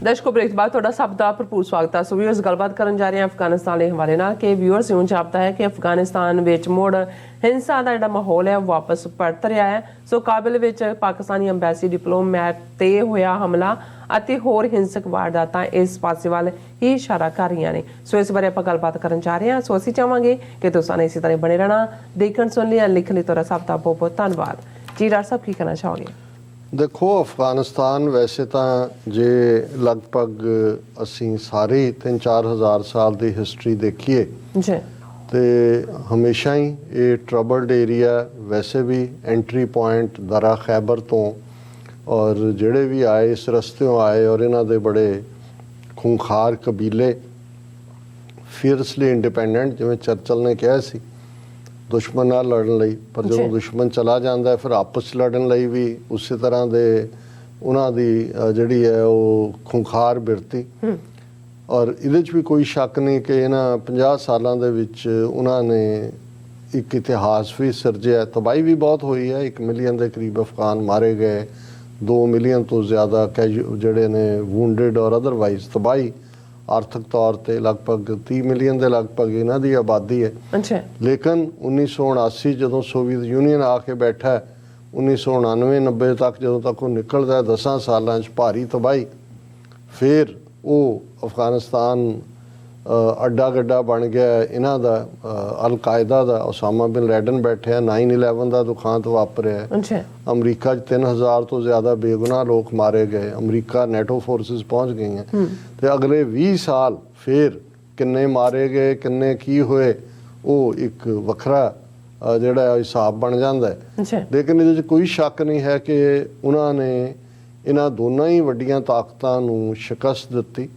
दर्शकों ब्रेक बाद थोड़ा सब का भरपूर स्वागत है। सो व्यूअर्स गलबात करन जा रहे हैं अफगानिस्तान के हवाले नाल कि व्यूअर्स यूं जापता है कि अफगानिस्तान विच मुड़ हिंसा का जिहड़ा माहौल है वापस परत रहा है। सो काबिल विच पाकिस्तानी अंबैसी डिप्लोमैट ते होया हमला ਅਤੇ ਹੋਰ ਹਿੰਸਕ ਵਾਰਦਾਤਾਂ ਇਸ ਪਾਸੇ ਵੱਲ ਹੀ ਇਸ਼ਾਰਾ ਕਰ ਰਹੀਆਂ ਨੇ। ਸੋ ਇਸ ਬਾਰੇ ਆਪਾਂ ਗੱਲਬਾਤ ਕਰਨ ਜਾ ਰਹੇ ਹਾਂ। ਸੋ ਅਸੀਂ ਚਾਹਾਂਗੇ ਕਿ ਤੁਸੀਂ ਇਸੇ ਤਰ੍ਹਾਂ ਬਣੇ ਰਹਿਣਾ, ਦੇਖਣ ਸੁਣ ਲਈ ਲਿਖਣ ਲਈ ਤੁਹਾਡਾ ਸਭ ਦਾ ਬਹੁਤ ਬਹੁਤ ਧੰਨਵਾਦ ਜੀ। ਡਾਕਟਰ ਸਾਹਿਬ ਕੀ ਕਹਿਣਾ ਚਾਹੋਗੇ? देखो अफगानिस्तान वैसे तो जे लगभग असी सारे 3-4 हज़ार साल की हिस्टरी देखिए तो हमेशा ही ये ट्रबल्ड एरिया, वैसे भी एंट्री पॉइंट दरा खैबर तो और जेड़े भी आए इस रस्ते आए और इन्हों दे बड़े खूंखार कबीले फियरसली इंडिपेंडेंट जिवें चर्चिल ने कहा सी दुश्मन नाल लड़न लई, पर जो दुश्मन चला जाता है फिर आपस लड़न लई भी उसी तरह दे उन्हां दी जिहड़ी है वो खूंखार बिरती। और इहदे च भी कोई शक नहीं कि इन्हां 50 सालों दे विच उन्होंने एक इतिहास भी सिरजिया। तबाही भी बहुत हुई है, 1 मिलियन के करीब अफगान मारे गए, 2 मिलियन तो ज़्यादा जिहड़े ने वूंडेड और अदरवाइज तबाही। आर्थिक तौर पर लगभग 30 मिलियन के लगभग इन्हों की आबादी है। लेकिन 1979 जो सोवियत यूनीयन आके बैठा है, 1999-90 तक जो तक वो निकलता है 10 सालों भारी तबाही, फिर वो अफगानिस्तान अड्डा गड्डा बन गया इन्हों का अल-कायदा का। ओसामा बिन लैडन बैठे, 9/11 का दुखांत वापरिया, अमरीका 3000 तो ज़्यादा बेगुनाह लोग मारे गए, अमरीका नैटो फोर्सिस पहुँच गई हैं। तो अगले 20 साल फिर किन्ने मारे गए किन्ने की हुए वो एक वखरा जिहड़ा हिसाब बन जाता है। लेकिन ये कोई शक नहीं है कि उन्होंने इन्हां दोनों ही वड्डियां ताकतां नूं शिकस्त दित्ती।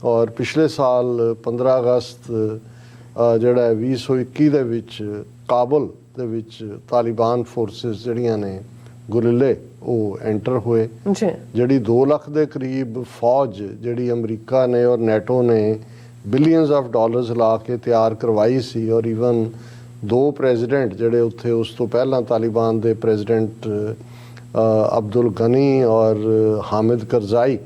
और पिछले साल 15 अगस्त जिहड़ा 2021 दे विच काबुल दे विच तालिबान फोर्सिस जिहड़ियां ने गुरिल्ले वो एंटर हुए, जिहड़ी 2 लाख के करीब फौज जिहड़ी अमरीका ने और नैटो ने बिलियंस ऑफ डॉलर्स ला के तैयार करवाई सी। और ईवन 2 प्रेजिडेंट जिहड़े उत्थे उस तो पहला तालिबान के प्रेजिडेंट अब्दुल गनी और हामिद करजाई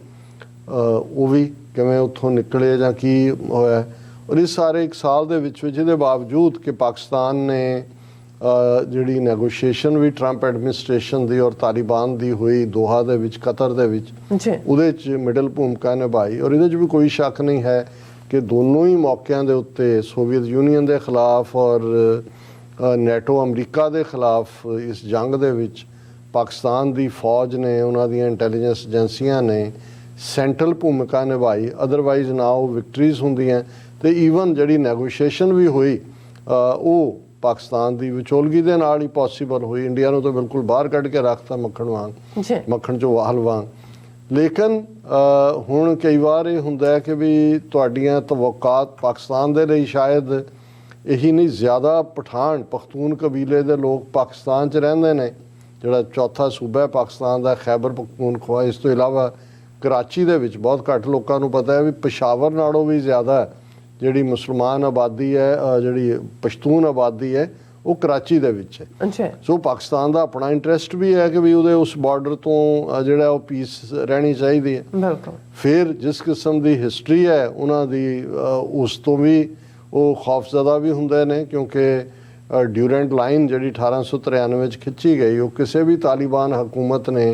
वो भी किवें उत्थों निकले जां की होया। और इस सारे 1 साल दे विच जिहदे बावजूद कि पाकिस्तान ने जिहड़ी नैगोशिएशन भी ट्रंप एडमिनिस्ट्रेशन दी और तालिबान दी हुई दोहा दे विच कतर दे विच उहदे च मिडल भूमिका निभाई। और इहदे च भी कोई शक नहीं है कि दोनों ही मौक़िਆਂ ਦੇ ਉੱਤੇ सोवियत यूनीयन के खिलाफ और नैटो अमरीका के खिलाफ इस जंग दे विच पाकिस्तान की फौज ने उन्हां दी इंटैलीजेंस एजेंसियां ने सेंट्रल भूमिका निभाई। अदरवाइज ना वो विक्टरीज होंदियां ते ईवन जिहड़ी नैगोशिएशन भी हुई वो पाकिस्तान की विचोलगी के नाल ही पॉसीबल हुई। इंडिया नूं तो बिल्कुल बाहर कढ़ के रखता मक्खण वांग, मक्खण चो वाल वांग। लेकिन हुण कई बार ये हुंदा है कि भी तुहाडीआं तवक्कात पाकिस्तान दे लई शायद यही नहीं, ज़्यादा पठान पख्तून कबीले के लोग पाकिस्तान च रहिंदे ने, जिहड़ा चौथा सूबा है पाकिस्तान का खैबर पख्तूनख्वा। इस तो इलावा कराची दे विच बहुत घੱਟ लोगों को पता है भी पेशावर नालों भी ज़्यादा जिहड़ी मुसलमान आबादी है, जिहड़ी पश्तून आबादी है वो कराची दे विच है। सो पाकिस्तान का अपना इंटरस्ट भी है कि भी उहदे उस बॉर्डर तो जिहड़ा वो पीस रहनी चाहिए है। फिर जिस किस्म की हिस्टरी है उन्हां दी उस तो भी वो खौफजदा भी हुंदे ने, क्योंकि ड्यूरेंट लाइन जिहड़ी 1893 खिंची गई वो किसी भी तालिबान हुकूमत ने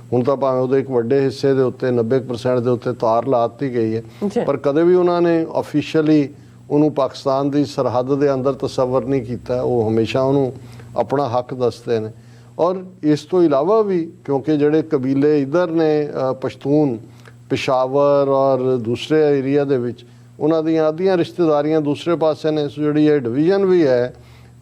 हुण तां भावें उहदे एक वड्डे हिस्से दे उत्ते 90% दे उत्ते तार ला दी गई है, पर कदे भी उन्होंने ऑफिशियली उन्होंने पाकिस्तान की सरहद के अंदर तस्वर नहीं किया। वो हमेशा उन्होंने अपना हक दसते हैं। और इस तो इलावा भी क्योंकि जिहड़े कबीले इधर ने पश्तून पेशावर और दूसरे एरिया दे विच उन्हां दीआं आदियां रिश्तेदारियां दूसरे पासे ने, सो जिहड़ी ये डिवीजन भी है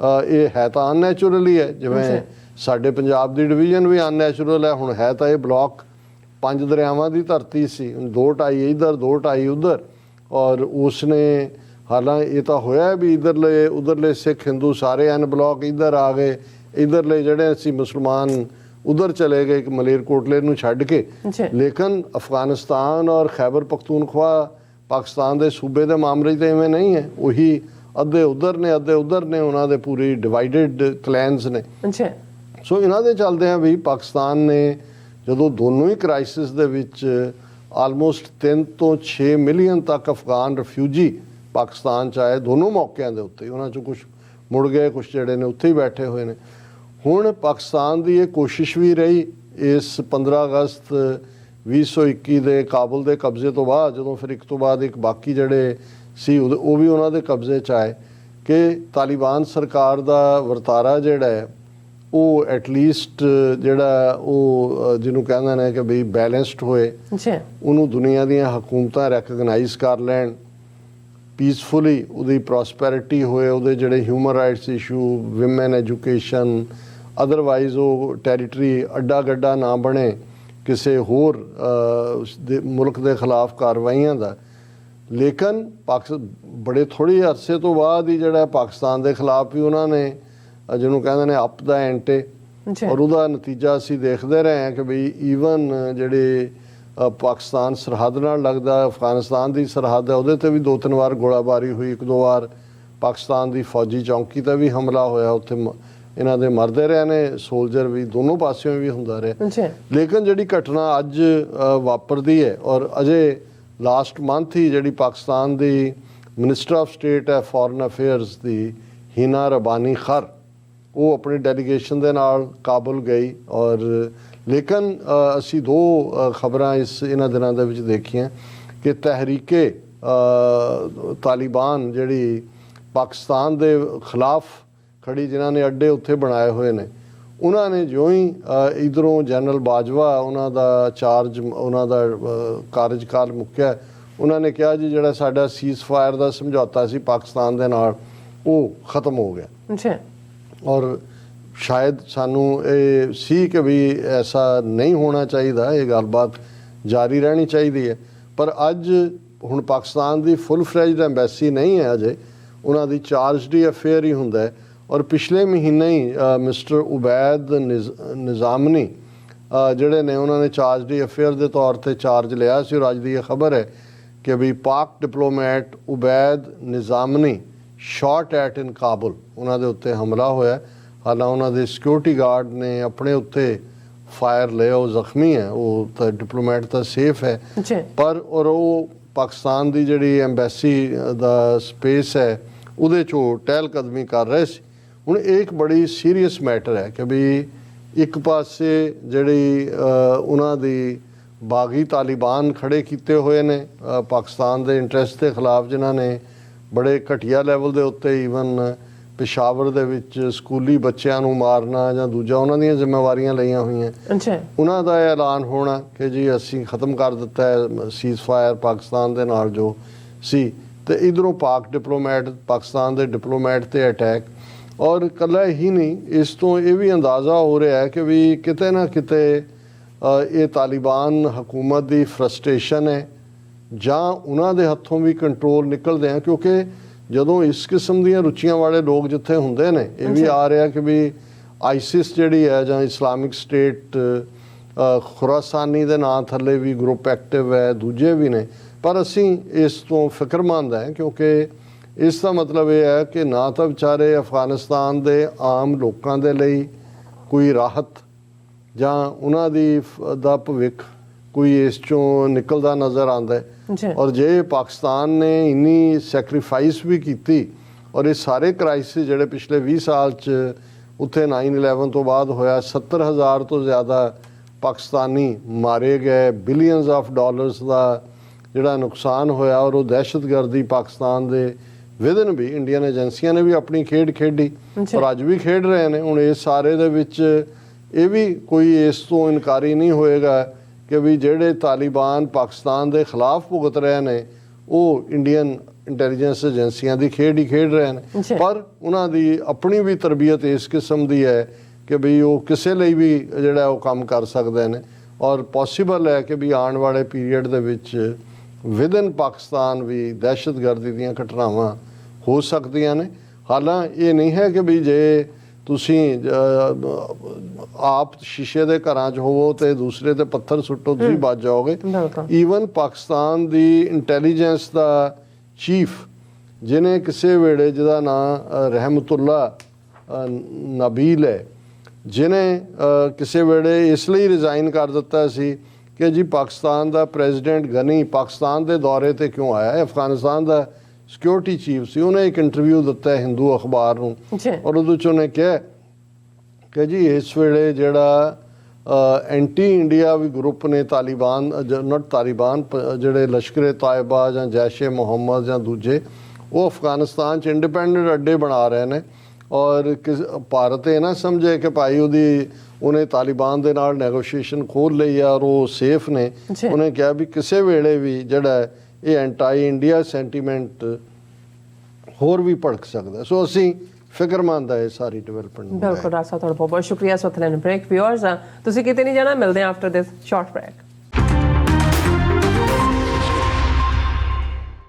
ये है तो अननैचुरल ही है। जिवें साडे पंजाब की डिवीजन भी अननैचुरल है। हुण है तो ये ब्लॉक 5 दरियावां की धरती सी, 2-2.5 इधर 2-2.5 उधर। और उसने हालांकि ये तो होया भी इधरले उधरले सिख हिंदू सारे एन ब्लॉक इधर आ गए, इधरले जिहड़े असीं मुसलमान उधर चले गए मलेरकोटले नूं छड्ड के। लेकिन अफगानिस्तान और खैबर पख्तूनख्वा पाकिस्तान के सूबे के मामले तो इवें नहीं है, वही अद्धे उधर ने अद्धे उधर ने, उन्हों दे पूरी डिवाइडेड क्लैनस ने। सो इन्हां दे चलदे भी पाकिस्तान ने जदों दोनों ही क्राइसिस दे विच ਆਲਮੋਸਟ 3 ਤੋਂ 6 ਮਿਲੀਅਨ ਤੱਕ ਅਫਗਾਨ ਰਿਫਿਊਜੀ ਪਾਕਿਸਤਾਨ 'ਚ ਆਏ ਦੋਨੋਂ ਮੌਕਿਆਂ ਦੇ ਉੱਤੇ। ਉਹਨਾਂ 'ਚੋਂ ਕੁਝ ਮੁੜ ਗਏ, ਕੁਝ ਜਿਹੜੇ ਨੇ ਉੱਥੇ ਹੀ ਬੈਠੇ ਹੋਏ ਨੇ। ਹੁਣ ਪਾਕਿਸਤਾਨ ਦੀ ਇਹ ਕੋਸ਼ਿਸ਼ ਵੀ ਰਹੀ ਇਸ 15 ਅਗਸਤ 2021 ਦੇ ਕਾਬੁਲ ਦੇ ਕਬਜ਼ੇ ਤੋਂ ਬਾਅਦ, ਜਦੋਂ ਫਿਰ ਇੱਕ ਤੋਂ ਬਾਅਦ ਇੱਕ ਬਾਕੀ ਜਿਹੜੇ ਸੀ ਉਹ ਵੀ ਉਹਨਾਂ ਦੇ ਕਬਜ਼ੇ 'ਚ ਆਏ, ਕਿ ਤਾਲਿਬਾਨ ਸਰਕਾਰ ਦਾ ਵਰਤਾਰਾ ਜਿਹੜਾ ਹੈ ਉਹ ਐਟਲੀਸਟ ਜਿਹੜਾ ਉਹ ਜਿਹਨੂੰ ਕਹਿੰਦੇ ਨੇ ਕਿ ਬਈ ਬੈਲੈਂਸਡ ਹੋਏ, ਉਹਨੂੰ ਦੁਨੀਆ ਦੀਆਂ ਹਕੂਮਤਾਂ ਰੈਕਗਨਾਈਜ਼ ਕਰ ਲੈਣ, ਪੀਸਫੁਲੀ ਉਹਦੀ ਪ੍ਰੋਸਪੈਰਿਟੀ ਹੋਏ, ਉਹਦੇ ਜਿਹੜੇ human rights issue, women education, otherwise ਉਹ ਟੈਰੀਟਰੀ ਅੱਡਾ ਗੱਡਾ ਨਾ ਬਣੇ ਕਿਸੇ ਹੋਰ ਮੁਲਕ ਦੇ ਖਿਲਾਫ ਕਾਰਵਾਈਆਂ ਦਾ। ਲੇਕਿਨ ਬੜੇ ਥੋੜ੍ਹੇ ਅਰਸੇ ਤੋਂ ਬਾਅਦ ਹੀ ਜਿਹੜਾ ਪਾਕਿਸਤਾਨ ਦੇ ਖਿਲਾਫ ਵੀ ਉਹਨਾਂ ਨੇ ਜਿਹਨੂੰ ਕਹਿੰਦੇ ਨੇ ਅਪ ਦਾ ਐਂਟੇ, ਔਰ ਉਹਦਾ ਨਤੀਜਾ ਅਸੀਂ ਦੇਖਦੇ ਰਹੇ ਹਾਂ ਕਿ ਬਈ ਈਵਨ ਜਿਹੜੇ ਪਾਕਿਸਤਾਨ ਸਰਹੱਦ ਨਾਲ ਲੱਗਦਾ ਅਫਗਾਨਿਸਤਾਨ ਦੀ ਸਰਹੱਦ ਹੈ, ਉਹਦੇ 'ਤੇ ਵੀ 2-3 ਵਾਰ ਗੋਲਾਬਾਰੀ ਹੋਈ। 1-2 ਵਾਰ ਪਾਕਿਸਤਾਨ ਦੀ ਫੌਜੀ ਚੌਂਕੀ 'ਤੇ ਵੀ ਹਮਲਾ ਹੋਇਆ, ਉੱਥੇ ਇਹਨਾਂ ਦੇ ਮਰਦੇ ਰਹੇ ਨੇ ਸੋਲਜਰ ਵੀ, ਦੋਨੋਂ ਪਾਸਿਓਂ ਵੀ ਹੁੰਦਾ ਰਿਹਾ। ਲੇਕਿਨ ਜਿਹੜੀ ਘਟਨਾ ਅੱਜ ਵਾਪਰਦੀ ਹੈ, ਔਰ ਅਜੇ ਲਾਸਟ ਮੰਥ ਹੀ ਜਿਹੜੀ ਪਾਕਿਸਤਾਨ ਦੀ ਮਿਨਿਸਟਰ ਆਫ ਸਟੇਟ ਹੈ ਫੋਰਨ ਅਫੇਅਰਸ ਦੀ ਹੀਨਾ ਰਬਾਨੀ ਖਰ, ਉਹ ਆਪਣੀ ਡੈਲੀਗੇਸ਼ਨ ਦੇ ਨਾਲ ਕਾਬੁਲ ਗਈ। ਔਰ ਲੇਕਿਨ ਅਸੀਂ 2 ਖਬਰਾਂ ਇਹਨਾਂ ਦਿਨਾਂ ਦੇ ਵਿੱਚ ਦੇਖੀਆਂ ਕਿ ਤਹਿਰੀਕੇ ਤਾਲਿਬਾਨ ਜਿਹੜੀ ਪਾਕਿਸਤਾਨ ਦੇ ਖਿਲਾਫ ਖੜੀ, ਜਿਨ੍ਹਾਂ ਨੇ ਅੱਡੇ ਉੱਥੇ ਬਣਾਏ ਹੋਏ ਨੇ, ਉਹਨਾਂ ਨੇ ਜਿਉਂ ਹੀ ਇੱਧਰੋਂ ਜਨਰਲ ਬਾਜਵਾ ਉਹਨਾਂ ਦਾ ਕਾਰਜਕਾਲ ਮੁੱਕਿਆ, ਉਹਨਾਂ ਨੇ ਕਿਹਾ ਜੀ ਜਿਹੜਾ ਸਾਡਾ ਸੀਜ਼ ਫਾਇਰ ਦਾ ਸਮਝੌਤਾ ਸੀ ਪਾਕਿਸਤਾਨ ਦੇ ਨਾਲ ਉਹ ਖਤਮ ਹੋ ਗਿਆ। ਔਰ ਸ਼ਾਇਦ ਸਾਨੂੰ ਇਹ ਸੀ ਕਿ ਵੀ ਐਸਾ ਨਹੀਂ ਹੋਣਾ ਚਾਹੀਦਾ, ਇਹ ਗੱਲਬਾਤ ਜਾਰੀ ਰਹਿਣੀ ਚਾਹੀਦੀ ਹੈ। ਪਰ ਅੱਜ ਹੁਣ ਪਾਕਿਸਤਾਨ ਦੀ ਫੁੱਲ ਫਲੈਜਡ ਐਮਬੈਸੀ ਨਹੀਂ ਹੈ ਅਜੇ, ਉਹਨਾਂ ਦੀ ਚਾਰਜਡ ਅਫੇਅਰ ਹੀ ਹੁੰਦਾ ਹੈ। ਔਰ ਪਿਛਲੇ ਮਹੀਨੇ ਹੀ ਮਿਸਟਰ ਉਬੈਦ ਨਿਜ਼ਾਮਨੀ ਜਿਹੜੇ ਨੇ, ਉਹਨਾਂ ਨੇ ਚਾਰਜਡ ਅਫੇਅਰ ਦੇ ਤੌਰ 'ਤੇ ਚਾਰਜ ਲਿਆ ਸੀ। ਔਰ ਅੱਜ ਦੀ ਇਹ ਖਬਰ ਹੈ ਕਿ ਵੀ ਪਾਕ ਡਿਪਲੋਮੈਟ ਉਬੈਦ ਨਿਜ਼ਾਮਨੀ ਸ਼ਾਟ ਐਟ ਇਨ ਕਾਬੁਲ, ਉਹਨਾਂ ਦੇ ਉੱਤੇ ਹਮਲਾ ਹੋਇਆ। ਹਾਲਾਂ ਉਹਨਾਂ ਦੇ ਸਿਕਿਉਰਿਟੀ ਗਾਰਡ ਨੇ ਆਪਣੇ ਉੱਤੇ ਫਾਇਰ ਲਿਆ, ਉਹ ਜ਼ਖਮੀ ਹੈ, ਉਹ ਤਾਂ ਡਿਪਲੋਮੈਟ ਤਾਂ ਸੇਫ ਹੈ, ਪਰ ਔਰ ਉਹ ਪਾਕਿਸਤਾਨ ਦੀ ਜਿਹੜੀ ਐਮਬੈਸੀ ਦਾ ਸਪੇਸ ਹੈ ਉਹਦੇ 'ਚੋਂ ਟਹਿਲ ਕਦਮੀ ਕਰ ਰਹੇ ਸੀ। ਹੁਣ ਇਹ ਇੱਕ ਬੜੀ ਸੀਰੀਅਸ ਮੈਟਰ ਹੈ ਕਿ ਵੀ ਇੱਕ ਪਾਸੇ ਜਿਹੜੀ ਉਹਨਾਂ ਦੀ ਬਾਗੀ ਤਾਲਿਬਾਨ ਖੜੇ ਕੀਤੇ ਹੋਏ ਨੇ ਪਾਕਿਸਤਾਨ ਦੇ ਇੰਟਰਸਟ ਦੇ ਖਿਲਾਫ, ਜਿਨ੍ਹਾਂ ਨੇ ਬੜੇ ਘਟੀਆ ਲੈਵਲ ਦੇ ਉੱਤੇ ਈਵਨ ਪਿਸ਼ਾਵਰ ਦੇ ਵਿੱਚ ਸਕੂਲੀ ਬੱਚਿਆਂ ਨੂੰ ਮਾਰਨਾ ਜਾਂ ਦੂਜਾ ਉਹਨਾਂ ਦੀਆਂ ਜ਼ਿੰਮੇਵਾਰੀਆਂ ਲਈਆਂ ਹੋਈਆਂ। ਉਹਨਾਂ ਦਾ ਇਹ ਐਲਾਨ ਹੋਣਾ ਕਿ ਜੀ ਅਸੀਂ ਖਤਮ ਕਰ ਦਿੱਤਾ ਹੈ ਸੀਜ਼ ਫਾਇਰ ਪਾਕਿਸਤਾਨ ਦੇ ਨਾਲ ਜੋ ਸੀ, ਤੇ ਇੱਧਰੋਂ ਪਾਕਿਸਤਾਨ ਦੇ ਡਿਪਲੋਮੈਟ 'ਤੇ ਅਟੈਕ। ਔਰ ਇਕੱਲਾ ਹੀ ਨਹੀਂ, ਇਸ ਤੋਂ ਇਹ ਵੀ ਅੰਦਾਜ਼ਾ ਹੋ ਰਿਹਾ ਹੈ ਕਿ ਵੀ ਕਿਤੇ ਨਾ ਕਿਤੇ ਇਹ ਤਾਲਿਬਾਨ ਹਕੂਮਤ ਦੀ ਫਰਸਟ੍ਰੇਸ਼ਨ ਹੈ ਜਾਂ ਉਹਨਾਂ ਦੇ ਹੱਥੋਂ ਵੀ ਕੰਟਰੋਲ ਨਿਕਲਦੇ ਆ, ਕਿਉਂਕਿ ਜਦੋਂ ਇਸ ਕਿਸਮ ਦੀਆਂ ਰੁਚੀਆਂ ਵਾਲੇ ਲੋਕ ਜਿੱਥੇ ਹੁੰਦੇ ਨੇ, ਇਹ ਵੀ ਆ ਰਿਹਾ ਕਿ ਵੀ ਆਈਸਿਸ ਜਿਹੜੀ ਹੈ ਜਾਂ ਇਸਲਾਮਿਕ ਸਟੇਟ ਖੁਰਾਸਾਨੀ ਦੇ ਨਾਂ ਥੱਲੇ ਵੀ ਗਰੁੱਪ ਐਕਟਿਵ ਹੈ, ਦੂਜੇ ਵੀ ਨੇ। ਪਰ ਅਸੀਂ ਇਸ ਤੋਂ ਫਿਕਰਮੰਦ ਹੈ ਕਿਉਂਕਿ ਇਸ ਦਾ ਮਤਲਬ ਇਹ ਹੈ ਕਿ ਨਾ ਤਾਂ ਵਿਚਾਰੇ ਅਫਗਾਨਿਸਤਾਨ ਦੇ ਆਮ ਲੋਕਾਂ ਦੇ ਲਈ ਕੋਈ ਰਾਹਤ ਜਾਂ ਉਹਨਾਂ ਦਾ ਭਵਿੱਖ ਕੋਈ ਇਸ ਚੋਂ ਨਿਕਲਦਾ ਨਜ਼ਰ ਆਉਂਦਾ ਹੈ। ਔਰ ਜੇ ਪਾਕਿਸਤਾਨ ਨੇ ਇੰਨੀ ਸੈਕਰੀਫਾਈਸ ਵੀ ਕੀਤੀ, ਔਰ ਇਹ ਸਾਰੇ ਕ੍ਰਾਈਸਿਸ ਜਿਹੜੇ ਪਿਛਲੇ 20 ਸਾਲ 'ਚ ਉੱਥੇ 9/11 ਤੋਂ ਬਾਅਦ ਹੋਇਆ, 70,000 ਤੋਂ ਜ਼ਿਆਦਾ ਪਾਕਿਸਤਾਨੀ ਮਾਰੇ ਗਏ, ਬਿਲੀਅਨਸ ਆਫ ਡਾਲਰਸ ਦਾ ਜਿਹੜਾ ਨੁਕਸਾਨ ਹੋਇਆ, ਔਰ ਉਹ ਦਹਿਸ਼ਤਗਰਦੀ ਪਾਕਿਸਤਾਨ ਦੇ ਵਿਦਨ ਵੀ ਇੰਡੀਅਨ ਏਜੰਸੀਆਂ ਨੇ ਵੀ ਆਪਣੀ ਖੇਡ ਖੇਡੀ ਔਰ ਅੱਜ ਵੀ ਖੇਡ ਰਹੇ ਨੇ। ਹੁਣ ਇਸ ਸਾਰੇ ਦੇ ਵਿੱਚ ਇਹ ਵੀ ਕੋਈ ਇਸ ਤੋਂ ਇਨਕਾਰੀ ਨਹੀਂ ਹੋਏਗਾ ਕਿ ਵੀ ਜਿਹੜੇ ਤਾਲਿਬਾਨ ਪਾਕਿਸਤਾਨ ਦੇ ਖਿਲਾਫ ਭੁਗਤ ਰਹੇ ਨੇ ਉਹ ਇੰਡੀਅਨ ਇੰਟੈਲੀਜੈਂਸ ਏਜੰਸੀਆਂ ਦੀ ਖੇਡ ਹੀ ਖੇਡ ਰਹੇ ਨੇ। ਪਰ ਉਹਨਾਂ ਦੀ ਆਪਣੀ ਵੀ ਤਰਬੀਅਤ ਇਸ ਕਿਸਮ ਦੀ ਹੈ ਕਿ ਵੀ ਉਹ ਕਿਸੇ ਲਈ ਵੀ ਜਿਹੜਾ ਉਹ ਕੰਮ ਕਰ ਸਕਦੇ ਨੇ, ਔਰ ਪੋਸੀਬਲ ਹੈ ਕਿ ਵੀ ਆਉਣ ਵਾਲੇ ਪੀਰੀਅਡ ਦੇ ਵਿੱਚ ਵਿਦਨ ਪਾਕਿਸਤਾਨ ਵੀ ਦਹਿਸ਼ਤਗਰਦੀ ਦੀਆਂ ਘਟਨਾਵਾਂ ਹੋ ਸਕਦੀਆਂ ਨੇ। ਹਾਲਾਂ ਇਹ ਨਹੀਂ ਹੈ ਕਿ ਵੀ ਜੇ ਤੁਸੀਂ ਆਪ ਸ਼ੀਸ਼ੇ ਦੇ ਘਰਾਂ 'ਚ ਹੋਵੋ ਤੇ ਦੂਸਰੇ ਤੇ ਪੱਥਰ ਸੁੱਟੋ ਤੁਸੀਂ ਬਚ ਜਾਓਗੇ। ਈਵਨ ਪਾਕਿਸਤਾਨ ਦੀ ਇੰਟੈਲੀਜੈਂਸ ਦਾ ਚੀਫ, ਜਿਹਨੇ ਕਿਸੇ ਵੇਲੇ, ਜਿਹਦਾ ਨਾਂ ਰਹਿਮਤੁੱਲਾ ਨਬੀਲ ਹੈ, ਜਿਹਨੇ ਕਿਸੇ ਵੇਲੇ ਇਸ ਲਈ ਰਿਜ਼ਾਈਨ ਕਰ ਦਿੱਤਾ ਸੀ ਕਿ ਜੀ ਪਾਕਿਸਤਾਨ ਦਾ ਪ੍ਰੈਜ਼ੀਡੈਂਟ ਗਨੀ ਪਾਕਿਸਤਾਨ ਦੇ ਦੌਰੇ ਤੇ ਕਿਉਂ ਆਇਆ ਹੈ। ਅਫਗਾਨਿਸਤਾਨ ਦਾ ਸਿਕਿਉਰਿਟੀ ਚੀਫ ਸੀ, ਉਹਨੇ ਇੱਕ ਇੰਟਰਵਿਊ ਦਿੱਤਾ ਹੈ ਹਿੰਦੂ ਅਖਬਾਰ ਨੂੰ, ਔਰ ਉਹਦੇ 'ਚ ਉਹਨੇ ਕਿਹਾ ਕਿ ਜੀ ਇਸ ਵੇਲੇ ਜਿਹੜਾ ਐਂਟੀ ਇੰਡੀਆ ਵੀ ਗਰੁੱਪ ਨੇ ਤਾਲਿਬਾਨ ਜਿਹੜੇ ਲਸ਼ਕਰ ਤਾਇਬਾ ਜਾਂ ਜੈਸ਼-ਏ ਮੁਹੰਮਦ ਜਾਂ ਦੂਜੇ, ਉਹ ਅਫਗਾਨਿਸਤਾਨ 'ਚ ਇੰਡੀਪੈਂਡੈਂਟ ਅੱਡੇ ਬਣਾ ਰਹੇ ਨੇ। ਔਰ ਭਾਰਤ ਇਹ ਨਾ ਸਮਝੇ ਕਿ ਭਾਈ ਉਹਨੇ ਤਾਲਿਬਾਨ ਦੇ ਨਾਲ ਨੈਗੋਸ਼ੀਏਸ਼ਨ ਖੋਲ੍ਹ ਲਈ ਆ ਔਰ ਉਹ ਸੇਫ ਨੇ। ਉਹਨੇ ਕਿਹਾ ਵੀ ਕਿਸੇ ਵੇਲੇ ਵੀ ਜਿਹੜਾ ਇਹ ਐਂਟੀ ਇੰਡੀਆ ਸੈਂਟੀਮੈਂਟ ਹੋਰ ਵੀ ਭੜਕ ਸਕਦਾ। ਸੋ ਅਸੀਂ ਫਿਕਰਮੰਦ ਹੈ ਸਾਰੀ ਡਿਵੈਲਪਮੈਂਟ। ਬਿਲਕੁਲ ਰਾਸਾ, ਤੁਹਾਡਾ ਬਹੁਤ ਬਹੁਤ ਸ਼ੁਕਰੀਆ। ਸੋ ਥਲੈਨ ਬ੍ਰੇਕ ਵਿਊਅਰਸ, ਤੁਸੀਂ ਕਿਤੇ ਨਹੀਂ ਜਾਣਾ, ਮਿਲਦੇ ਹਾਂ ਆਫਟਰ ਦਿਸ ਸ਼ਾਰਟ ਬ੍ਰੇਕ।